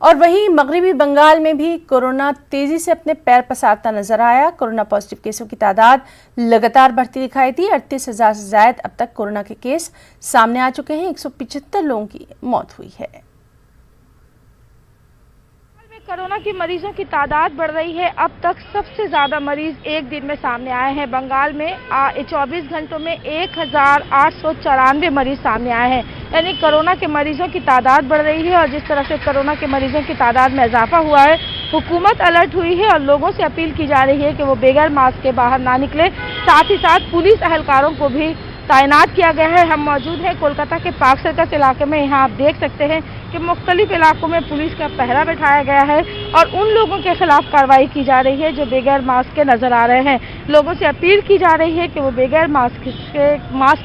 اور وہیں مغربی بنگال میں بھی کورونا تیزی سے اپنے پیر پسارتا نظر آیا۔ کورونا پازیٹیو کیسوں کی تعداد لگاتار بڑھتی دکھائی دی۔ 38,000 سے زائد اب تک کورونا کے کیس سامنے آ چکے ہیں۔ 175 لوگوں کی موت ہوئی ہے۔ کورونا کے مریضوں کی تعداد بڑھ رہی ہے۔ اب تک سب سے زیادہ مریض ایک دن میں سامنے آئے ہیں۔ بنگال میں 24 گھنٹوں میں 1,894 مریض سامنے آئے ہیں، یعنی کورونا کے مریضوں کی تعداد بڑھ رہی ہے۔ اور جس طرح سے کورونا کے مریضوں کی تعداد میں اضافہ ہوا ہے، حکومت الرٹ ہوئی ہے اور لوگوں سے اپیل کی جا رہی ہے کہ وہ بغیر ماسک کے باہر نہ نکلے۔ ساتھ ہی ساتھ پولیس اہلکاروں کو بھی تعینات کیا گیا ہے۔ ہم موجود ہیں کولکاتہ کے پارک سرکس علاقے میں۔ یہاں آپ دیکھ سکتے ہیں کہ مختلف علاقوں میں پولیس کا پہرا بٹھایا گیا ہے اور ان لوگوں کے خلاف کارروائی کی جا رہی ہے جو بغیر ماسک کے نظر آ رہے ہیں۔ لوگوں سے اپیل کی جا رہی ہے کہ وہ بغیر ماسک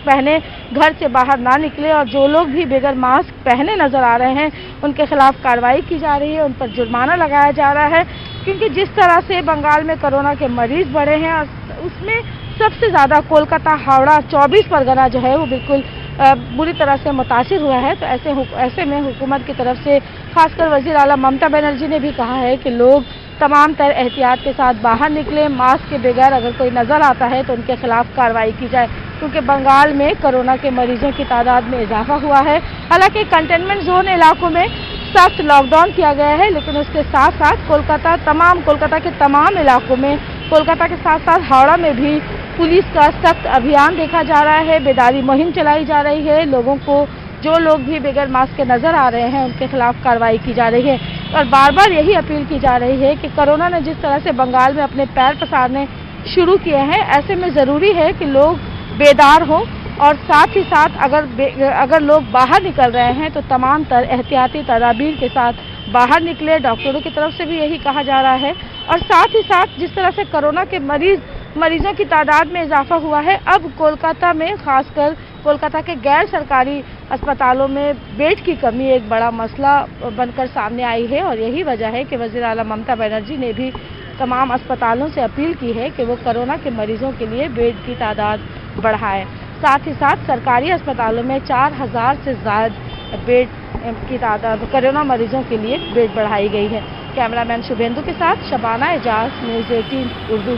پہنے گھر سے باہر نہ نکلے، اور جو لوگ بھی بغیر ماسک پہنے نظر آ رہے ہیں ان کے خلاف کارروائی کی جا رہی ہے، ان پر جرمانہ لگایا جا رہا ہے، کیونکہ جس طرح سے بنگال میں کورونا کے مریض بڑھے ہیں اور اس میں سب سے زیادہ کولکاتہ، ہاوڑہ، 24 پرگنہ جو ہے وہ بالکل بری طرح سے متاثر ہوا ہے۔ تو ایسے میں حکومت کی طرف سے خاص کر وزیر اعلیٰ ممتا بنرجی نے بھی کہا ہے کہ لوگ تمام تر احتیاط کے ساتھ باہر نکلیں، ماسک کے بغیر اگر کوئی نظر آتا ہے تو ان کے خلاف کارروائی کی جائے، کیونکہ بنگال میں کورونا کے مریضوں کی تعداد میں اضافہ ہوا ہے۔ حالانکہ کنٹینمنٹ زون علاقوں میں سخت لاک ڈاؤن کیا گیا ہے، لیکن اس کے ساتھ ساتھ کولکاتہ کے تمام علاقوں میں، کولکاتہ کے ساتھ ساتھ ہاوڑہ میں بھی پولیس کا سخت ابھیان دیکھا جا رہا ہے، بیداری مہم چلائی جا رہی ہے۔ لوگوں کو، جو لوگ بھی بغیر ماسک کے نظر آ رہے ہیں ان کے خلاف کارروائی کی جا رہی ہے، اور بار بار یہی اپیل کی جا رہی ہے کہ کورونا نے جس طرح سے بنگال میں اپنے پیر پسارنے شروع کیے ہیں، ایسے میں ضروری ہے کہ لوگ بیدار ہوں، اور ساتھ ہی ساتھ اگر لوگ باہر نکل رہے ہیں تو تمام تر احتیاطی تدابیر کے ساتھ باہر نکلے۔ ڈاکٹروں کی طرف سے بھی یہی کہا جا رہا ہے، اور ساتھ ہی ساتھ جس طرح سے کورونا کے مریضوں کی تعداد میں اضافہ ہوا ہے، اب کولکاتہ میں، خاص کر کولکاتہ کے غیر سرکاری اسپتالوں میں بیڈ کی کمی ایک بڑا مسئلہ بن کر سامنے آئی ہے، اور یہی وجہ ہے کہ وزیر اعلیٰ ممتا بنرجی نے بھی تمام اسپتالوں سے اپیل کی ہے کہ وہ کورونا کے مریضوں کے لیے بیڈ کی تعداد بڑھائیں۔ ساتھ ہی ساتھ سرکاری اسپتالوں میں 4,000 سے زائد بیڈ کی تعداد کورونا مریضوں کے لیے بیڈ بڑھائی گئی ہے۔ کیمرہ مین شبھیندو کے ساتھ شبانہ اعجاز، نیوز 18 اردو۔